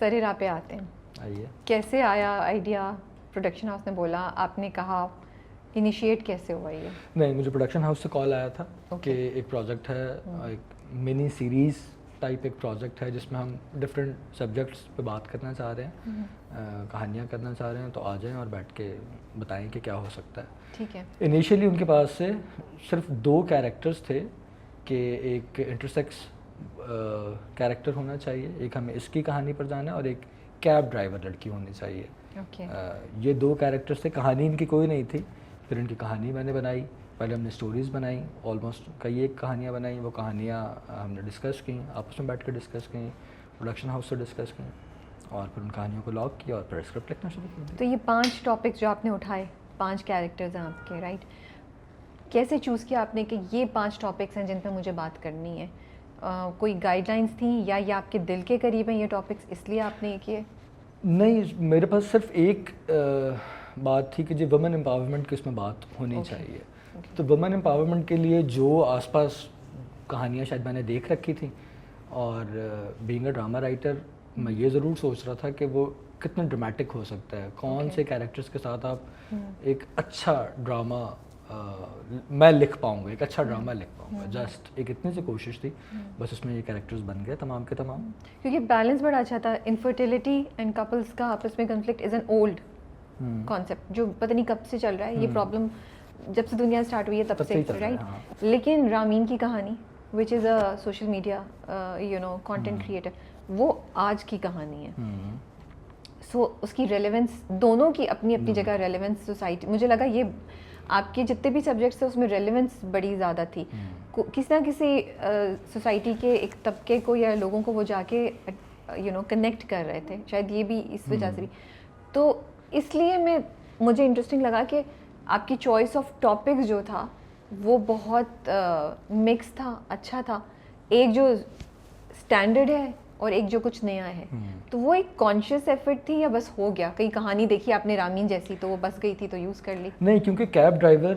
سر راہ پہ آتے ہیں. آئیے. کیسے آیا آئیڈیا؟ پروڈکشن ہاؤس نے بولا, آپ نے کہا, انیشیٹ کیسے ہوا یہ؟ نہیں, مجھے پروڈکشن ہاؤس سے کال آیا تھا کہ ایک پروجیکٹ ہے, ایک منی سیریز ٹائپ ایک پروجیکٹ ہے جس میں ہم ڈفرینٹ سبجیکٹس پہ بات کرنا چاہ رہے ہیں, کہانیاں کرنا چاہ رہے ہیں, تو آ جائیں اور بیٹھ کے بتائیں کہ کیا ہو سکتا ہے. ٹھیک ہے. انیشیلی ان کے پاس سے صرف 2 کیریکٹرز تھے کہ ایک انٹرسیکس کیریکٹر ہونا چاہیے, ایک ہمیں اس کی کہانی پر جانا ہے, اور ایک کیب ڈرائیور لڑکی ہونی چاہیے. یہ 2 کیریکٹرز تھے. کہانی ان کی کوئی نہیں تھی. پھر ان کی کہانی میں نے بنائی. پہلے ہم نے اسٹوریز بنائیں, آلموسٹ کئی ایک کہانیاں بنائیں. وہ کہانیاں ہم نے ڈسکس کیں, آپس میں بیٹھ کے ڈسکس کیں, پروڈکشن ہاؤس سے ڈسکس کیں, اور پھر ان کہانیوں کو لاک کیا اور پھر اسکرپٹ لکھنا شروع کر دیا. تو یہ 5 ٹاپکس جو آپ نے اٹھائے, 5 کیریکٹرز ہیں آپ کے, رائٹ, کیسے چوز کیا آپ نے کہ یہ 5 ٹاپکس ہیں جن پہ مجھے بات کرنی ہے؟ کوئی گائیڈ لائنس تھیں یا یہ آپ کے دل کے قریب ہیں یہ ٹاپکس اس لیے آپ نے یہ کیے؟ نہیں, میرے پاس صرف ایک بات تھی کہ جی ویمن امپاورمنٹ کی اس میں بات ہونی چاہیے. تو ویمن امپاورمنٹ کے لیے جو آس پاس کہانیاں شاید میں نے دیکھ رکھی تھیں, اور بینگ اے ڈرامہ رائٹر میں یہ ضرور سوچ رہا تھا کہ وہ کتنا ڈرامیٹک ہو سکتا ہے, کون سے کیریکٹرز کے ساتھ آپ ایک اچھا ڈرامہ میں لکھ پاؤں گا, ایک اچھا ڈرامہ لکھ پاؤں گا. جسٹ ایک اتنی سی کوشش تھی, بس اس میں یہ کیریکٹرز بن گئے تمام کے تمام. کیونکہ بیلنس بڑا اچھا تھا. انفرٹیلٹی اینڈ کپلس کا آپس میں conflict is an old concept جو پتہ نہیں کب سے چل رہا ہے. یہ پرابلم جب سے دنیا اسٹارٹ ہوئی ہے تب سے, رائٹ. لیکن رامین کی کہانی وچ is a social media content creator, وہ آج کی کہانی ہے. سو اس کی ریلیونس, دونوں کی اپنی اپنی جگہ ریلیونس سوسائٹی, مجھے لگا یہ آپ کے جتنے بھی سبجیکٹس ہیں اس میں ریلیونس بڑی زیادہ تھی. کسی نہ کسی سوسائٹی کے ایک طبقے کو یا لوگوں کو وہ جا کے کنیکٹ کر رہے تھے, شاید یہ بھی اس وجہ سے بھی. تو اس لیے مجھے انٹرسٹنگ لگا کہ آپ کی چوائس آف ٹاپکس جو تھا وہ بہت مکس تھا, اچھا تھا. ایک جو اسٹینڈرڈ ہے اور ایک جو کچھ نیا ہے. تو وہ ایک کانشیس ایفرٹ تھی یا بس ہو گیا, کئی کہانی دیکھی آپ نے رامین جیسی تو وہ بس گئی تھی تو یوز کر لی؟ نہیں, کیونکہ کیب ڈرائیور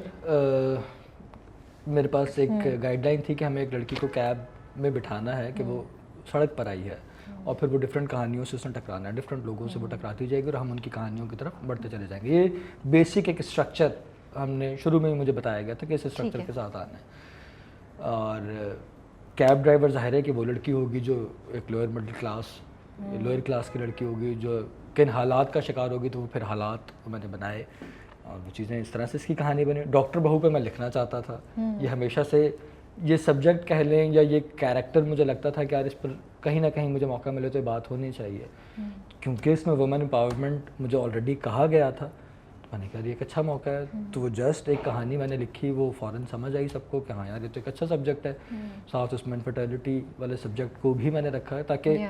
میرے پاس ایک گائیڈ لائن تھی کہ ہمیں ایک لڑکی کو کیب میں بٹھانا ہے کہ وہ سڑک پر آئی ہے, اور پھر وہ ڈفرینٹ کہانیوں سے اس نے ٹکرانا ہے, ڈفرینٹ لوگوں سے وہ ٹکراتی جائے گی, اور ہم ان کی کہانیوں کی طرف بڑھتے چلے جائیں گے. یہ بیسک ایک اسٹرکچر ہم نے شروع میں ہی مجھے بتایا گیا تھا کہ اس اسٹرکچر کے ساتھ آنا ہے. اور کیب ڈرائیور ظاہر ہے کہ وہ لڑکی ہوگی جو ایک lower middle class, lower class کی لڑکی ہوگی جو کن حالات کا شکار ہوگی, تو وہ پھر حالات میں نے بنائے اور وہ چیزیں اس طرح سے اس کی کہانی بنی. ڈاکٹر بہو پہ میں لکھنا چاہتا تھا. یہ ہمیشہ سے یہ سبجیکٹ کہہ لیں یا یہ کیریکٹر مجھے لگتا تھا کہ یار اس پر کہیں نہ کہیں مجھے موقع ملے تو یہ بات ہونی چاہیے, کیونکہ اس میں وومن امپاورمنٹ مجھے آلریڈی کہا گیا تھا. میں نے کہا یہ ایک اچھا موقع ہے. تو وہ جسٹ ایک کہانی میں نے لکھی, وہ فوراً سمجھ آئی سب کو کہ ہاں یار یہ تو ایک اچھا سبجیکٹ ہے. ساتھ اس میں انفرٹیلٹی والے سبجیکٹ کو بھی میں نے رکھا ہے تاکہ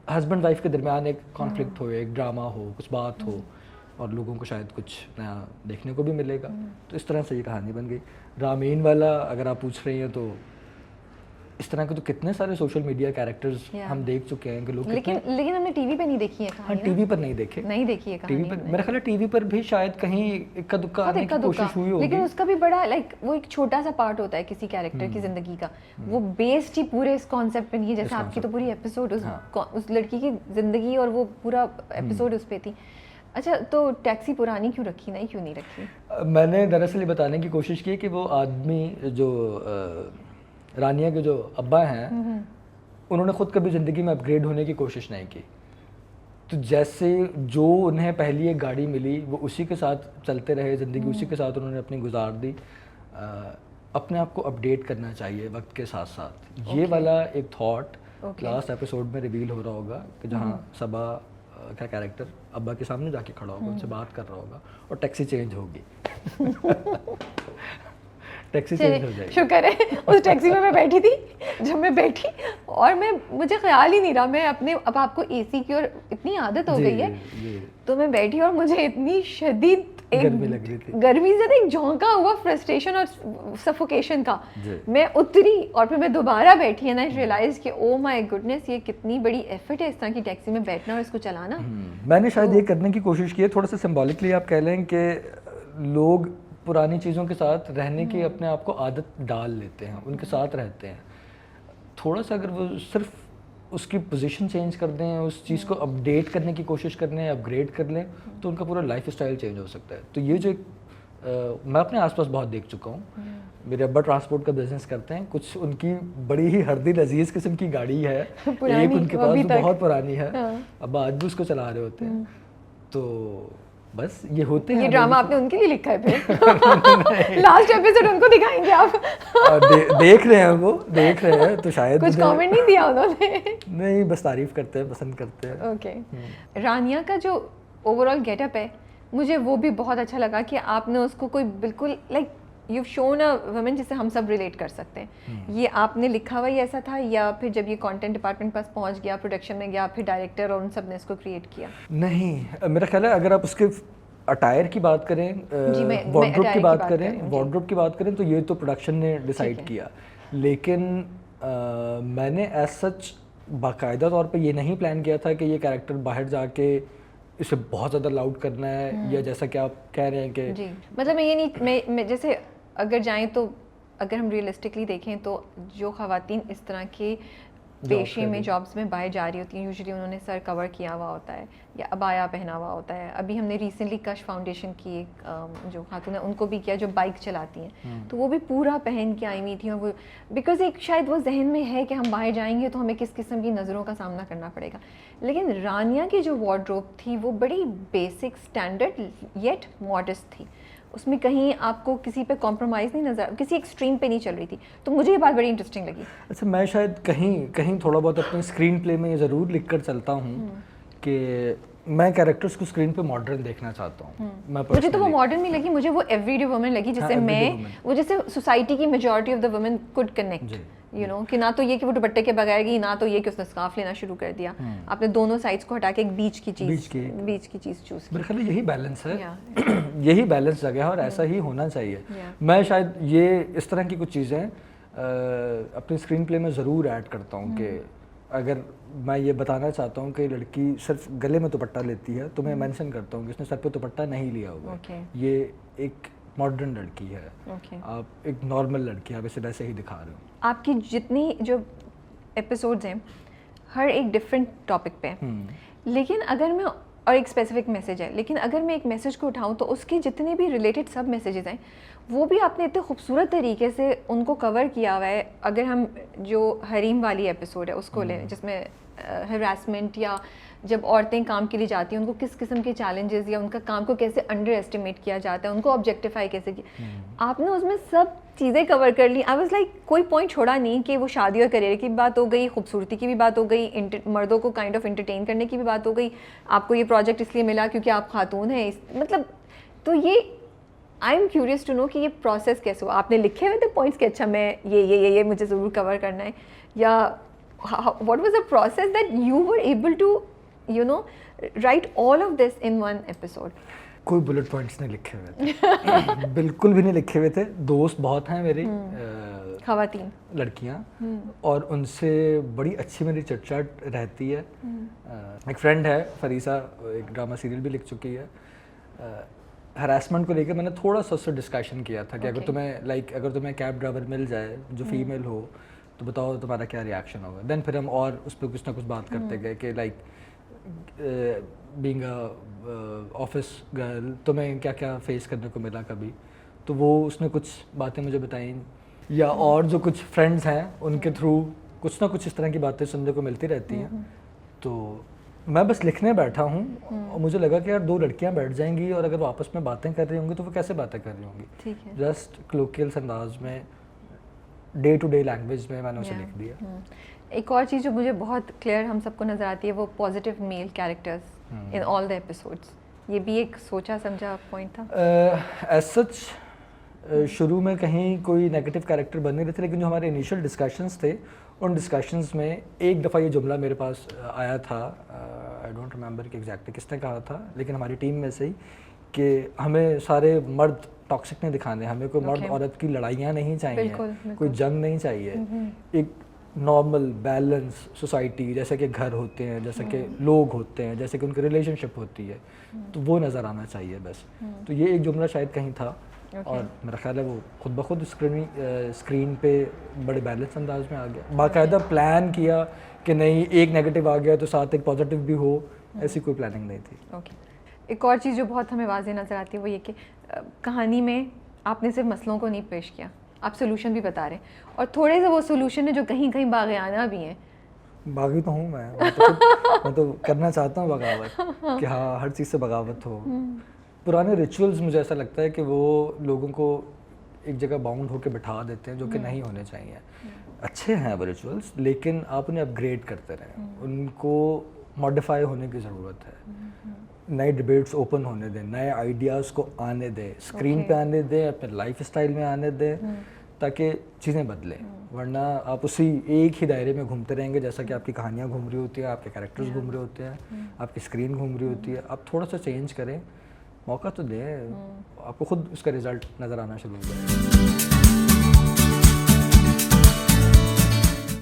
ہسبینڈ وائف کے درمیان ایک کانفلکٹ ہو, ایک ڈرامہ ہو, کچھ بات ہو, اور لوگوں کو شاید کچھ نیا دیکھنے کو بھی ملے گا. تو اس طرح سے یہ کہانی بن گئی. رامین والا اگر آپ پوچھ رہی ہیں تو اس طرح کے تو کتنے سارے سوشل میڈیا کیریکٹرز ہم دیکھ چکے ہیں کہ لوگ, لیکن ہم نے ٹی وی پہ نہیں دیکھی ہے کہانی. ہاں, ٹی وی پر نہیں دیکھی ہے ٹی وی پر. میرا خیال ہے ٹی وی پر بھی شاید کہیں اکا دکا آنے کی کوشش ہوئی ہوگی, لیکن اس کا بھی بڑا لائک وہ ایک چھوٹا سا پارٹ ہوتا ہے کسی کیریکٹر کی زندگی کا. وہ بیسڈ ہی پورے اس کانسیپٹ پہ نہیں ہے, جیسے آپ کی تو پوری ایپیسوڈ اس لڑکی کی زندگی اور وہ پورا ایپیسوڈ اس پہ تھی. اچھا, تو ٹیکسی پرانی کیوں رکھی, نہیں کیوں نہیں رکھی؟ میں نے دراصل یہ بتانے کی کوشش کی کہ وہ آدمی جو رانیہ کے جو ابا ہیں انہوں نے خود کبھی زندگی میں اپ گریڈ ہونے کی کوشش نہیں کی. تو جیسے جو انہیں پہلی ایک گاڑی ملی وہ اسی کے ساتھ چلتے رہے, زندگی اسی کے ساتھ انہوں نے اپنی گزار دی. اپنے آپ کو اپڈیٹ کرنا چاہیے وقت کے ساتھ ساتھ. یہ والا ایک تھاٹ لاسٹ ایپیسوڈ میں ریویل ہو رہا ہوگا کہ جہاں صبا کا کیریکٹر ابا کے سامنے جا کے کھڑا ہوگا, ان سے بات کر رہا ہوگا, اور ٹیکسی چینج ہوگی. ٹیکسی چینج ہو جائے گی. شکر ہے اس ٹیکسی میں بیٹھی تھی جب میں بیٹھی, اور مجھے خیال ہی نہیں رہا, میں اپنے اب آپ کو اے سی کی اور اتنی عادت ہو گئی ہے تو میں بیٹھی اور مجھے اتنی شدید گرمی لگ رہی تھی, گرمی سے ایک جھونکا ہوا فرسٹریشن اور سفوکیشن کا. میں اتری اور پھر میں دوبارہ بیٹھی اینڈ آئی ریئلائز کہ او مائی گڈنس یہ کتنی بڑی ایفرٹ ہے اس طرح کی ٹیکسی میں بیٹھنا اور اس کو چلانا. میں نے شاید یہ کرنے کی کوشش کی ہے تھوڑا سا سمبولکلی, آپ کہہ لیں کہ لوگ پرانی چیزوں کے ساتھ رہنے کی اپنے آپ کو عادت ڈال لیتے ہیں, ان کے ساتھ رہتے ہیں. تھوڑا سا اگر وہ صرف اس کی پوزیشن چینج کر دیں, اس چیز کو اپڈیٹ کرنے کی کوشش کر لیں, اپ گریڈ کر لیں, تو ان کا پورا لائف اسٹائل چینج ہو سکتا ہے. تو یہ جو میں اپنے آس پاس بہت دیکھ چکا ہوں. میرے ابا ٹرانسپورٹ کا بزنس کرتے ہیں, کچھ ان کی بڑی ہی ہردی لذیذ قسم کی گاڑی ہے, ایک ان کے پاس بہت پرانی ہے, ابا آج بھی اس کو چلا رہے ہوتے ہیں. تو بس یہ ہوتے ہیں. یہ ڈرامہ آپ نے ان کے لیے لکھا ہے پھر لاسٹ ایپیسوڈ ان کو دکھائیں گے آپ؟ دیکھ رہے ہیں, وہ دیکھ رہے ہیں, تو شاید کچھ کامنٹ نہیں دیا انہوں نے؟ نہیں, بس تعریف کرتے ہیں, پسند کرتے ہیں. اوکے. رانیہ کا جو اوور آل گیٹ اپ ہے مجھے وہ بھی بہت اچھا لگا کہ آپ نے اس کو کوئی بالکل like you shown a woman جسے ہم سب ریلیٹ کر سکتے ہیں. یہ آپ نے لکھا ہوا ہی ایسا تھا یا پھر جب یہ کانٹینٹ ڈپارٹمنٹ پاس پہنچ گیا, پروڈکشن میں گیا, پھر ڈائریکٹر اور ان سب نے اس کو کریٹ کیا؟ نہیں, میرا خیال ہے اگر آپ اس کے اٹائر کی بات کریں, وارڈروب کی بات کریں, وارڈروب کی بات کریں, تو یہ تو پروڈکشن نے ڈیسائیڈ کیا. لیکن میں نے ایز سچ باقاعدہ طور پہ یہ نہیں پلان کیا تھا کہ یہ کیریکٹر باہر جا کے اسے بہت زیادہ لاؤڈ کرنا ہے, یا جیسا کہ آپ کہہ رہے ہیں کہ جی مطلب میں یہ نہیں, میں جیسے اگر جائیں تو اگر ہم ریئلسٹکلی دیکھیں تو جو خواتین اس طرح کے پیشے میں جابس میں باہر جا رہی ہوتی ہیں, یوزلی انہوں نے سر کور کیا ہوا ہوتا ہے یا ابایا پہنا ہوا ہوتا ہے. ابھی ہم نے ریسنٹلی کش فاؤنڈیشن کی ایک جو خاتون ہے ان کو بھی کیا جو بائک چلاتی ہیں, تو وہ بھی پورا پہن کے آئی ہوئی تھیں. اور وہ بیکاز ایک شاید وہ ذہن میں ہے کہ ہم باہر جائیں گے تو ہمیں کس قسم کی نظروں کا سامنا کرنا پڑے گا. لیکن رانیہ کی جو وارڈروب تھی وہ بڑی بیسک اسٹینڈرڈ یٹ ماڈسٹ تھی. اس میں کہیں آپ کو کسی پہ کمپرومائز نہیں نظر, کسی ایکسٹریم پہ نہیں چل رہی تھی. تو مجھے یہ بات بڑی انٹرسٹنگ لگی. اچھا, میں شاید کہیں تھوڑا بہت اپنے اسکرین پلے میں یہ ضرور لکھ کر چلتا ہوں کہ میں کیریکٹرس کو اسکرین پہ ماڈرن دیکھنا چاہتا ہوں. مجھے تو وہ ماڈرن نہیں لگی, مجھے وہ ایوری ڈے وومن لگی, جس سے میں وہ جیسے سوسائٹی کی majority of the women could connect, you know, کہ نہ تو یہ کہ وہ دوپٹے کے بغیر گئی, نہ تو یہ کہ اس نے اسکارف لینا شروع کر دیا. آپ نے دونوں سائڈس کو ہٹا کے ایک بیچ کی چیز چوز کی. میرے خیال یہی بیلنس ہے, یہی بیلنس جگہ ہے اور ایسا ہی ہونا چاہیے. میں شاید یہ اس طرح کی کچھ چیزیں اپنے اسکرین پلے میں ضرور ایڈ کرتا ہوں کہ اگر میں یہ بتانا چاہتا ہوں کہ لڑکی صرف گلے میں دوپٹہ لیتی ہے تو میں مینشن کرتا ہوں کہ اس نے سر پہ دوپٹہ نہیں لیا ہوا, یہ ایک ماڈرن لڑکی ہے, آپ ایک نارمل لڑکی, آپ اسے ویسے ہی دکھا رہے ہو. آپ کی جتنی جو ایپیسوڈز ہیں ہر ایک ڈفرینٹ ٹاپک پہ, لیکن اگر میں, اور ایک اسپیسیفک میسیج ہے, لیکن اگر میں ایک میسیج کو اٹھاؤں تو اس کے جتنے بھی ریلیٹڈ سب میسیجز ہیں وہ بھی آپ نے اتنے خوبصورت طریقے سے ان کو کور کیا ہوا ہے. اگر ہم جو حریم والی ایپیسوڈ ہے اس کو لیں, جس میں ہراسمنٹ یا جب عورتیں کام کے لیے جاتی ہیں ان کو کس قسم کے چیلنجز یا ان کا کام کو کیسے انڈر ایسٹیمیٹ کیا جاتا ہے, ان کو آبجیکٹیفائی کیسے کیا, آپ نے اس میں سب چیزیں کور کر لی. آئی واز لائک کوئی پوائنٹ چھوڑا نہیں کہ وہ شادی اور کریئر کی بھی بات ہو گئی, خوبصورتی کی بھی بات ہو گئی, مردوں کو کائنڈ آف انٹرٹین کرنے کی بھی بات ہو گئی, آپ کو یہ پروجیکٹ اس لیے ملا کیونکہ آپ خاتون ہیں, مطلب. تو یہ I am curious to know کہ یہ پروسیس کیسے ہوا. آپ نے لکھے ہوئے تھے پوائنٹس کہ اچھا میں یہ مجھے ضرور کور کرنا ہے, یا what was the process that you were able to you know write all of this in one episode? کوئی بلٹ پوائنٹس نہیں لکھے ہوئے تھے, بالکل بھی نہیں لکھے ہوئے تھے. دوست بہت ہیں میری, خواتین لڑکیاں, اور ان سے بڑی اچھی میری چٹ چاٹ رہتی ہے. ایک فرینڈ ہے فریسا, ایک ڈرامہ سیریل بھی لکھ چکی ہے. ہراسمنٹ کو لے کے میں نے تھوڑا سا اس سے ڈسکشن کیا تھا کہ اگر تمہیں کیب ڈرائیور مل جائے جو فیمیل ہو تو بتاؤ تمہارا کیا ریئیکشن ہوگا. دین پھر ہم اور اس پہ کچھ نہ کچھ بات کرتے گئے کہ like being A office girl تمہیں کیا کیا فیس کرنے کو ملا کبھی. تو وہ اس نے کچھ باتیں مجھے بتائیں, یا اور جو کچھ فرینڈس ہیں ان کے تھرو کچھ نہ کچھ اس طرح کی باتیں سننے کو ملتی رہتی ہیں. تو میں بس لکھنے بیٹھا ہوں اور مجھے لگا کہ یار دو لڑکیاں بیٹھ جائیں گی اور اگر وہ آپس میں باتیں کر رہی ہوں گی تو وہ کیسے باتیں کر رہی ہوں گی, جسٹ کلوکیل انداز میں, ڈے ٹو ڈے لینگویج میں نے اسے لکھ دیا. ایک اور چیز جو مجھے بہت کلیئر ہم سب کو نظر آتی ہے وہ positive male characters in all the episodes. یہ بھی ایک سوچا سمجھا پوائنٹ تھا. ایز سچ شروع میں کہیں کوئی نیگیٹو کیریکٹر بن نہیں رہے تھے, لیکن جو ہمارے انیشیل ڈسکشنز تھے ان ڈسکشنز میں ایک دفعہ یہ جملہ میرے پاس آیا تھا, آئی ڈونٹ ریمبر کہ ایگزیکٹلی کس نے کہا تھا, لیکن ہماری ٹیم میں سے ہی, کہ ہمیں سارے مرد ٹاکسک نہیں دکھانے, ہمیں کوئی مرد عورت کی لڑائیاں نہیں چاہیے, کوئی جنگ نہیں چاہیے. ایک نارمل بیلنس سوسائٹی جیسے کہ گھر ہوتے ہیں, جیسے کہ لوگ ہوتے ہیں, جیسے کہ ان کی ریلیشن شپ ہوتی ہے, تو وہ نظر آنا چاہیے بس. تو یہ ایک جملہ شاید کہیں تھا اور میرا خیال ہے وہ خود بخود اسکرین پہ بڑے بیلنس انداز میں آ گیا. باقاعدہ پلان کیا کہ نہیں ایک نیگیٹو آ گیا تو ساتھ ایک پازیٹیو بھی ہو, ایسی کوئی پلاننگ نہیں تھی. اوکے. ایک اور چیز جو بہت ہمیں واضح نظر آتی ہے وہ یہ کہ کہانی میں آپ نے صرف مسئلوں کو نہیں پیش کیا, آپ سولوشن بھی بتا رہے ہیں, اور تھوڑے سے وہ سولوشن ہے جو کہیں کہیں باغیانہ بھی ہیں. باغی تو ہوں میں تو کرنا چاہتا ہوں بغاوت, کہ ہاں ہر چیز سے بغاوت ہو. پرانے ریچولز مجھے ایسا لگتا ہے کہ وہ لوگوں کو ایک جگہ باؤنڈ ہو کے بٹھا دیتے ہیں, جو کہ نہیں ہونے چاہیے. اچھے ہیں وہ ریچولز, لیکن آپ انہیں اپ گریڈ کرتے رہیں, ان کو ماڈیفائی ہونے کی ضرورت ہے. نئے ڈبیٹس اوپن ہونے دیں, نئے آئیڈیاز کو آنے دیں, اسکرین پہ آنے دیں, اپنے لائف اسٹائل میں آنے دیں, تاکہ چیزیں بدلیں. ورنہ آپ اسی ایک ہی دائرے میں گھومتے رہیں گے, جیسا کہ آپ کی کہانیاں گھوم رہی ہوتی ہیں, آپ کے کیریکٹرز گھوم رہے ہوتے ہیں, آپ کی اسکرین گھوم رہی ہوتی ہے. آپ تھوڑا سا چینج کریں, موقع تو دیں, آپ کو خود اس کا رزلٹ نظر آنا شروع ہو جائے.